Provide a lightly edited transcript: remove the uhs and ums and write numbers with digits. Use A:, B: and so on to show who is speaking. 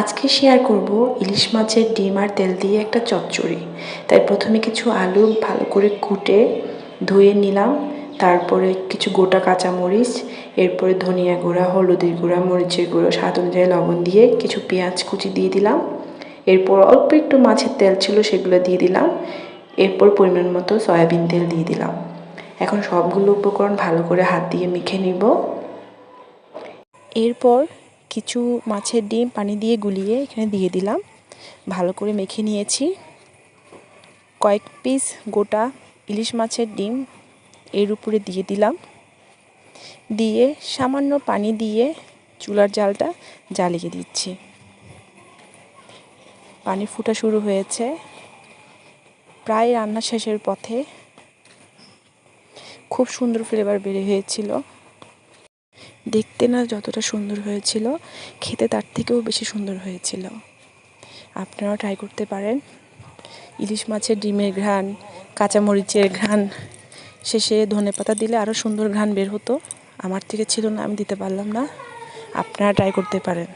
A: আজকে শেয়ার করব ইলিশ মাছের ডিম আর তেল দিয়ে একটা চচ্চড়ি। তাই প্রথমে কিছু আলু ভালো করে কুটে ধুয়ে নিলাম, তারপরে কিছু গোটা কাঁচামরিচ, এরপরে ধনিয়া গুঁড়া, হলুদের গুঁড়া, মরিচের গুঁড়ো, স্বাদ অনুযায়ী লবণ দিয়ে কিছু পেঁয়াজ কুচি দিয়ে দিলাম। এরপর অল্প একটু মাছের তেল ছিল সেগুলো দিয়ে দিলাম। এরপর পরিমাণ মতো সয়াবিন তেল দিয়ে দিলাম। এখন সবগুলো উপকরণ ভালো করে হাত দিয়ে মেখে নিব। এরপর কিছু মাছের ডিম পানি দিয়ে গুলিয়ে এখানে দিয়ে দিলাম, ভালো করে মেখে নিয়েছি। কয়েক পিস গোটা ইলিশ মাছের ডিম এর উপরে দিয়ে দিলাম, দিয়ে সামান্য পানি দিয়ে চুলার জালটা জ্বালিয়ে দিচ্ছি। পানি ফোটা শুরু হয়েছে, প্রায় রান্না শেষের পথে। খুব সুন্দর ফ্লেভার বের হয়েছিল। দেখতে না যতটা সুন্দর হয়েছিল, খেতে তার থেকেও বেশি সুন্দর হয়েছিল। আপনারাও ট্রাই করতে পারেন। ইলিশ মাছের ডিমের ঘ্রাণ, কাঁচামরিচের ঘ্রাণ, শেষে ধনেপাতা দিলে আরও সুন্দর ঘ্রাণ বের হতো। আমার থেকে ছিল না, আমি দিতে পারলাম না। আপনারা ট্রাই করতে পারেন।